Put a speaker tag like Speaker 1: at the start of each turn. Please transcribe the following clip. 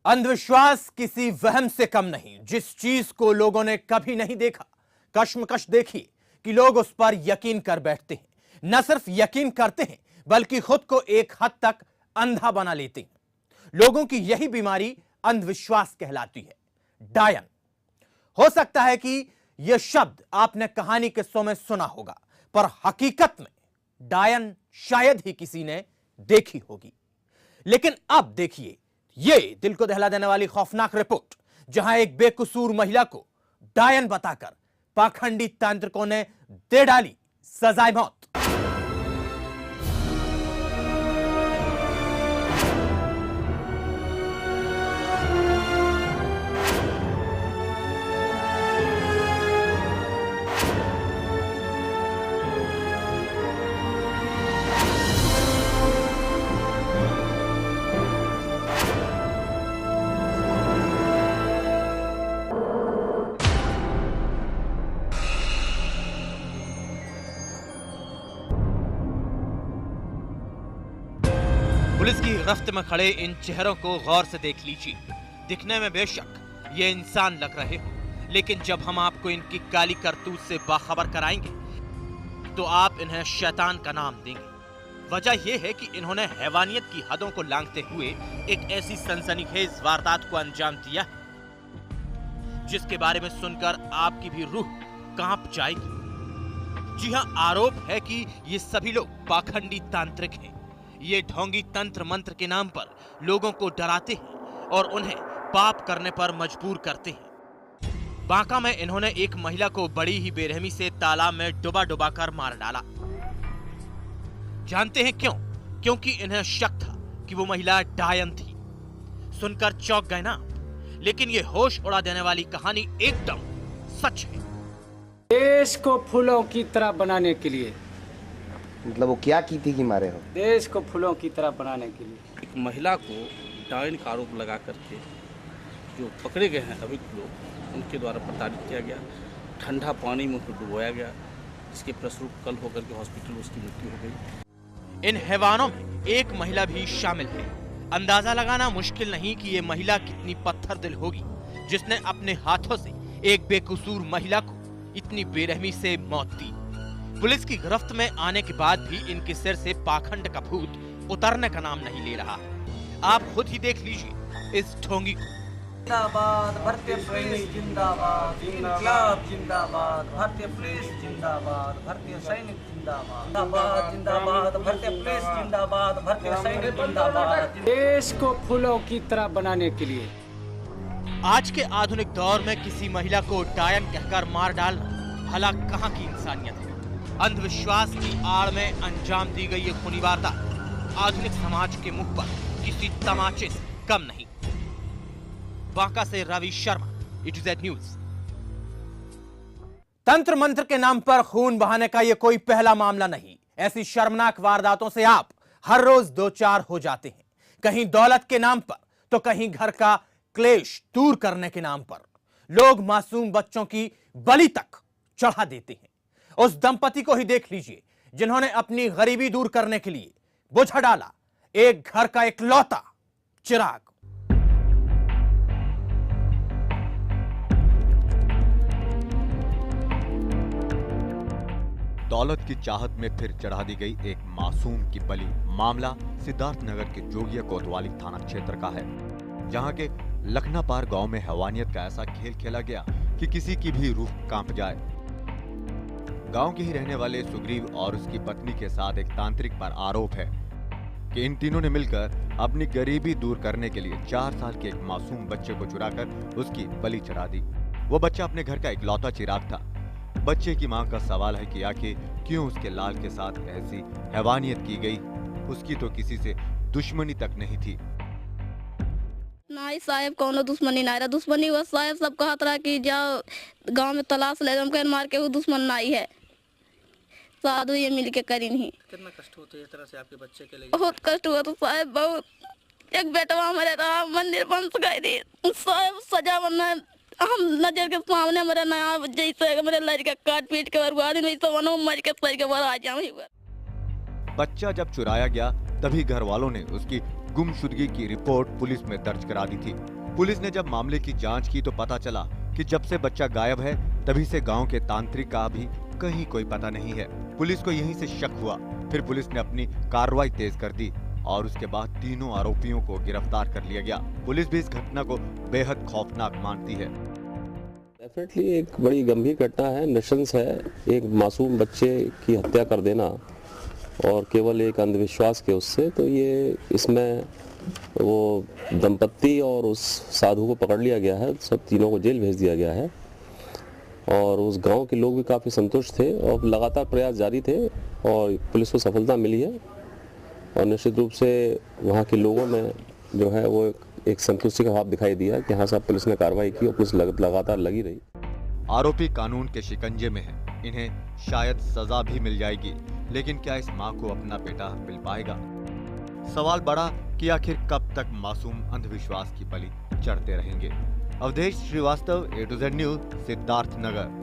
Speaker 1: अंधविश्वास किसी वहम से कम नहीं, जिस चीज को लोगों ने कभी नहीं देखा। कश्मकश देखिए कि लोग उस पर यकीन कर बैठते हैं। न सिर्फ यकीन करते हैं बल्कि खुद को एक हद तक अंधा बना लेते हैं। लोगों की यही बीमारी अंधविश्वास कहलाती है। डायन। हो सकता है कि यह शब्द आपने कहानी किस्सों में सुना होगा, पर हकीकत में डायन शायद ही किसी ने देखी होगी। लेकिन अब देखिए ये दिल को दहला देने वाली खौफनाक रिपोर्ट, जहां एक बेकसूर महिला को डायन बताकर पाखंडी तांत्रिकों ने दे डाली सजाए मौत। पुलिस की गिरफ्त में खड़े इन चेहरों को गौर से देख लीजिए। दिखने में बेशक ये इंसान लग रहे हो, लेकिन जब हम आपको इनकी काली करतूत से बाखबर कराएंगे तो आप इन्हें शैतान का नाम देंगे। वजह यह है कि इन्होंने हैवानियत की हदों को लांघते हुए एक ऐसी सनसनीखेज वारदात को अंजाम दिया जिसके बारे में सुनकर आपकी भी रूह कांप जाएगी। जी हां, आरोप है कि ये सभी लोग पाखंडी तांत्रिक हैं। ये ढोंगी तंत्र मंत्र के नाम पर लोगों को डराते हैं और उन्हें पाप करने पर मजबूर करते हैं। बांका में इन्होंने एक महिला को बड़ी ही बेरहमी से तालाब में डुबा कर मार डाला। जानते हैं क्यों? क्योंकि इन्हें शक था कि वो महिला डायन थी। सुनकर चौंक गए ना? लेकिन ये होश उड़ा देने वाली कहानी एकदम सच है।
Speaker 2: देश को फूलों की तरह बनाने के लिए,
Speaker 3: मतलब वो क्या की थी कि मारे हो?
Speaker 2: देश को फूलों की तरह बनाने के लिए
Speaker 4: एक महिला को डायन का आरोप लगा करके जो पकड़े गए हैं अभियुक्त लोग, उनके द्वारा प्रताड़ित किया गया, ठंडा पानी में उनको डुबोया गया, जिसके फलस्वरूप कल होकर के हॉस्पिटल उसकी मृत्यु हो गई।
Speaker 1: इन हैवानों में एक महिला भी शामिल है। अंदाजा लगाना मुश्किल नहीं कि ये महिला कितनी पत्थर दिल होगी, जिसने अपने हाथों से एक बेकसूर महिला को इतनी बेरहमी से मौत दी। पुलिस की गिरफ्त में आने के बाद भी इनके सिर से पाखंड का भूत उतरने का नाम नहीं ले रहा। आप खुद ही देख लीजिए इस ढोंगी को।
Speaker 5: जिंदाबाद भारतीय पुलिस, जिंदाबाद इनकलाब, जिंदाबाद भारतीय पुलिस, जिंदाबाद भारतीय सैनिक, जिंदाबाद जिंदाबाद जिंदाबाद भारतीय पुलिस, जिंदाबाद भारतीय सैनिक, जिंदाबाद।
Speaker 2: देश को फूलों की तरह बनाने के लिए
Speaker 1: आज के आधुनिक दौर में किसी महिला को डायन कहकर मार डालना भला कहां की इंसानियत है। अंधविश्वास की आड़ में अंजाम दी गई ये खूनी वारदात आधुनिक समाज के मुंह पर किसी तमाचे से कम नहीं। बांका से रवि शर्मा, A2Z न्यूज। तंत्र मंत्र के नाम पर खून बहाने का यह कोई पहला मामला नहीं। ऐसी शर्मनाक वारदातों से आप हर रोज दो चार हो जाते हैं, कहीं दौलत के नाम पर तो कहीं घर का क्लेश दूर करने के नाम पर। लोग मासूम बच्चों की बलि तक चढ़ा देते हैं। उस दंपति को ही देख लीजिए जिन्होंने अपनी गरीबी दूर करने के लिए बुझा डाला एक घर का इकलौता चिराग।
Speaker 6: दौलत की चाहत में फिर चढ़ा दी गई एक मासूम की बलि। मामला सिद्धार्थ नगर के जोगिया कोतवाली थाना क्षेत्र का है, जहां के लखनापार गांव में हैवानियत का ऐसा खेल खेला गया कि किसी की भी रूह कांप जाए। गांव के ही रहने वाले सुग्रीव और उसकी पत्नी के साथ एक तांत्रिक पर आरोप है कि इन तीनों ने मिलकर अपनी गरीबी दूर करने के लिए 4 साल के एक मासूम बच्चे को चुराकर उसकी बलि चढ़ा दी। वो बच्चा अपने घर का इकलौता चिराग था। बच्चे की मां का सवाल है कि आखिर क्यों उसके लाल के साथ ऐसी हैवानियत की गई। उसकी तो किसी से दुश्मनी तक नहीं थी।
Speaker 7: नहीं साहब, कौनो दुश्मनी नहीं रहा। दुश्मनी वो साहब सब कहत रहा कि जाओ गांव में तलाश ले, हमके मार के वो दुश्मन नहीं है। साधु ये मिल के करी नहीं।
Speaker 5: कितना कष्ट होता है इस तरह से आपके बच्चे के लिए?
Speaker 7: बहुत कष्ट हुआ तो साहब, बहुत। एक बेटवा हमारे रहा, मंदिर बन गई थी साहब, सजा बनना हम नजर के सामने मेरे नया जैसे मेरे लड़का काट पीट के बर्बाद वैसे मर के सर के बाहर आ जाऊँ।
Speaker 6: बच्चा जब चुराया गया तभी घर वालों ने उसकी गुमशुदगी की रिपोर्ट पुलिस में दर्ज करा दी थी। पुलिस ने जब मामले की जांच की तो पता चला कि जब से बच्चा गायब है तभी से गांव के तांत्रिक का भी कहीं कोई पता नहीं है। पुलिस को यहीं से शक हुआ। फिर पुलिस ने अपनी कार्रवाई तेज कर दी और उसके बाद तीनों आरोपियों को गिरफ्तार कर लिया गया। पुलिस भी इस घटना को बेहद खौफनाक मानती है।
Speaker 8: डेफिनेटली एक बड़ी गंभीर घटना है, नृशंस है। एक मासूम बच्चे की हत्या कर देना और केवल एक अंधविश्वास के उससे, तो ये इसमें वो दंपत्ति और उस साधु को पकड़ लिया गया है। सब तीनों को जेल भेज दिया गया है और उस गांव के लोग भी काफ़ी संतुष्ट थे और लगातार प्रयास जारी थे और पुलिस को सफलता मिली है। और निश्चित रूप से वहाँ के लोगों में जो है वो एक संतुष्टि का भाव दिखाई दिया कि हाँ साहब, पुलिस ने कार्रवाई की और पुलिस लगातार लगी रही।
Speaker 6: आरोपी कानून के शिकंजे में हैं। इन्हें शायद सजा भी मिल जाएगी, लेकिन क्या इस मां को अपना बेटा मिल पाएगा? सवाल बड़ा कि आखिर कब तक मासूम अंधविश्वास की बलि चढ़ते रहेंगे। Awadhesh Srivastava, A to Z news, Siddharthnagar.